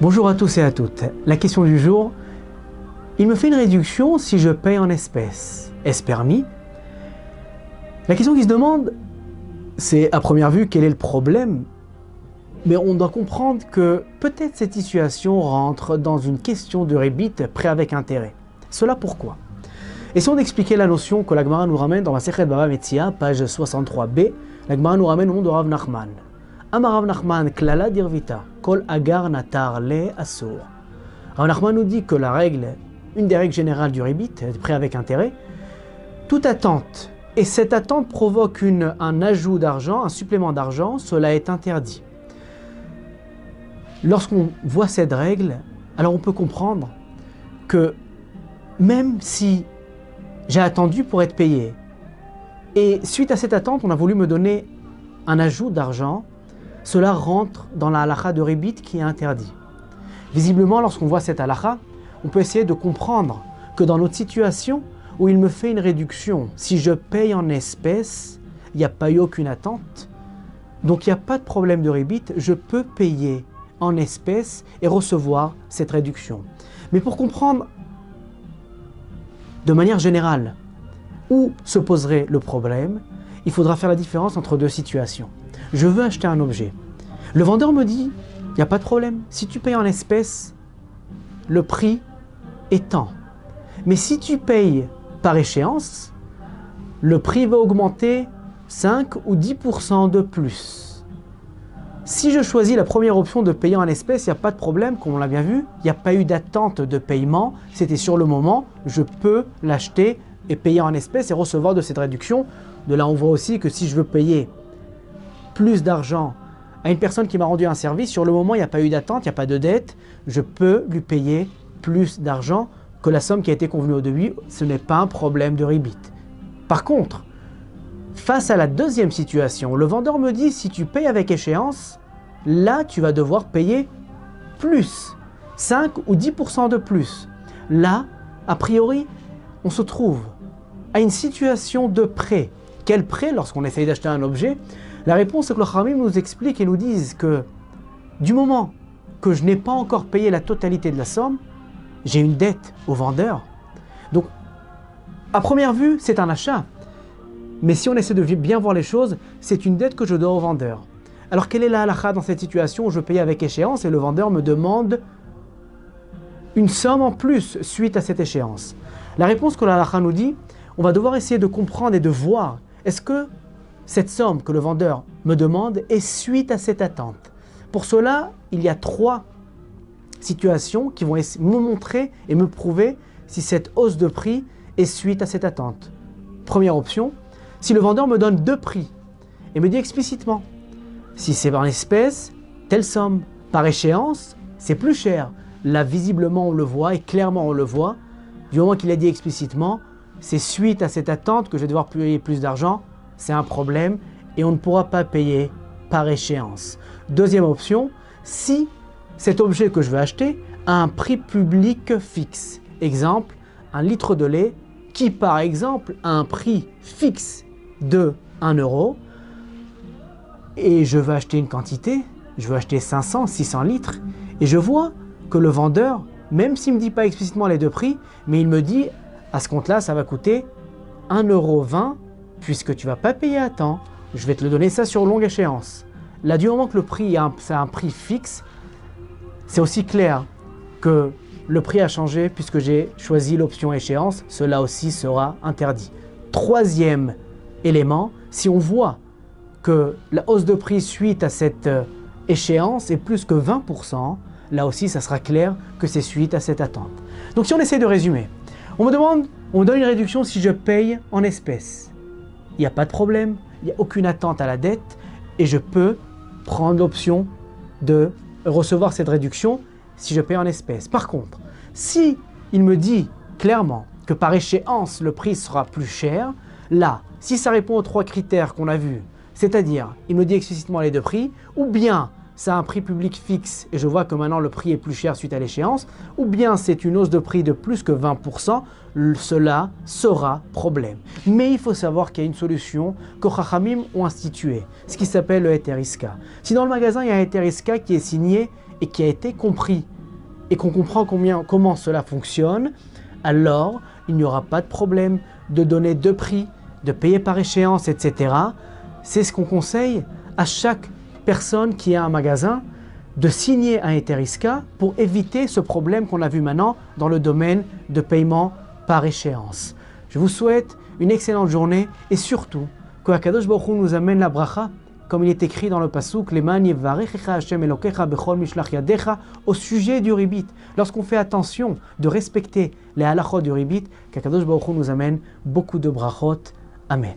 Bonjour à tous et à toutes. La question du jour, il me fait une réduction si je paye en espèces. Est-ce permis? La question qui se demande, c'est à première vue quel est le problème, mais on doit comprendre que peut-être cette situation rentre dans une question de rébit prêt avec intérêt. Cela pourquoi? Essayons d'expliquer la notion que la Gemara nous ramène dans la Sechet Bava Metzia, page 63b. La Gemara nous ramène au nom de Rav Nachman. Amar Rav Nachman, klala dirvita, kol agar natar le asur. Rav Nachman nous dit que la règle, une des règles générales du rébit, prêt avec intérêt, toute attente, et cette attente provoque un ajout d'argent, un supplément d'argent, cela est interdit. Lorsqu'on voit cette règle, alors on peut comprendre que même si j'ai attendu pour être payé, et suite à cette attente, on a voulu me donner un ajout d'argent, cela rentre dans la halakha de rébit qui est interdit. Visiblement, lorsqu'on voit cette halakha, on peut essayer de comprendre que dans notre situation où il me fait une réduction, si je paye en espèces, il n'y a pas eu aucune attente, donc il n'y a pas de problème de rébit, je peux payer en espèces et recevoir cette réduction. Mais pour comprendre de manière générale où se poserait le problème, il faudra faire la différence entre deux situations. Je veux acheter un objet. Le vendeur me dit, il n'y a pas de problème. Si tu payes en espèces, le prix est tant. Mais si tu payes par échéance, le prix va augmenter 5 ou 10% de plus. Si je choisis la première option de payer en espèces, il n'y a pas de problème, comme on l'a bien vu. Il n'y a pas eu d'attente de paiement. C'était sur le moment, je peux l'acheter et payer en espèces et recevoir de cette réduction. De là, on voit aussi que si je veux payer plus d'argent à une personne qui m'a rendu un service, sur le moment, il n'y a pas eu d'attente, il n'y a pas de dette, je peux lui payer plus d'argent que la somme qui a été convenue au devis. Ce n'est pas un problème de rébit. Par contre, face à la deuxième situation, le vendeur me dit, si tu payes avec échéance, là, tu vas devoir payer plus, 5 ou 10% de plus. Là, a priori, on se trouve à une situation de prêt. Quel prêt lorsqu'on essaye d'acheter un objet? La réponse est que le Khamim nous explique et nous disent que du moment que je n'ai pas encore payé la totalité de la somme, j'ai une dette au vendeur. Donc, à première vue, c'est un achat. Mais si on essaie de bien voir les choses, c'est une dette que je dois au vendeur. Alors, quelle est la halakha dans cette situation où je paye avec échéance et le vendeur me demande une somme en plus suite à cette échéance? La réponse que la halakha nous dit, on va devoir essayer de comprendre et de voir, est-ce que cette somme que le vendeur me demande est suite à cette attente? Pour cela, il y a 3 situations qui vont me montrer et me prouver si cette hausse de prix est suite à cette attente. Première option, si le vendeur me donne 2 prix et me dit explicitement, si c'est en espèces, telle somme, par échéance, c'est plus cher. Là, visiblement, on le voit et clairement, on le voit. Du moment qu'il a dit explicitement, c'est suite à cette attente que je vais devoir payer plus d'argent, c'est un problème et on ne pourra pas payer par échéance. Deuxième option, si cet objet que je veux acheter a un prix public fixe. Exemple, un litre de lait qui par exemple a un prix fixe de 1 euro et je veux acheter une quantité, je veux acheter 500, 600 litres et je vois que le vendeur, même s'il ne me dit pas explicitement les 2 prix, mais il me dit à ce compte-là, ça va coûter 1,20 € puisque tu ne vas pas payer à temps, je vais te le donner ça sur longue échéance. Là, du moment que le prix c'est un prix fixe, c'est aussi clair que le prix a changé puisque j'ai choisi l'option échéance, cela aussi sera interdit. Troisième élément, si on voit que la hausse de prix suite à cette échéance est plus que 20%, là aussi ça sera clair que c'est suite à cette attente. Donc si on essaie de résumer, on me donne une réduction si je paye en espèces. Il n'y a pas de problème, il n'y a aucune attente à la dette et je peux prendre l'option de recevoir cette réduction si je paye en espèces. Par contre, si il me dit clairement que par échéance le prix sera plus cher, là, si ça répond aux 3 critères qu'on a vus, c'est-à-dire il me dit explicitement les 2 prix, ou bien ça a un prix public fixe et je vois que maintenant le prix est plus cher suite à l'échéance, ou bien c'est une hausse de prix de plus que 20%, cela sera problème. Mais il faut savoir qu'il y a une solution que Chachamim ont instituée, ce qui s'appelle le Heter Iska. Si dans le magasin il y a un Heter Iska qui est signé et qui a été compris et qu'on comprend comment cela fonctionne, alors il n'y aura pas de problème de donner deux prix, de payer par échéance, etc. C'est ce qu'on conseille à chaque personne qui a un magasin, de signer un Heter-Iska pour éviter ce problème qu'on a vu maintenant dans le domaine de paiement par échéance. Je vous souhaite une excellente journée et surtout que Akadosh Baruch Hu nous amène la bracha, comme il est écrit dans le pasuk, Leman yevarechecha Hashem Elokecha bechol mishlach yadecha, au sujet du ribit. Lorsqu'on fait attention de respecter les halachot du ribit, qu'Akadosh Baruch Hu nous amène beaucoup de brachot. Amen.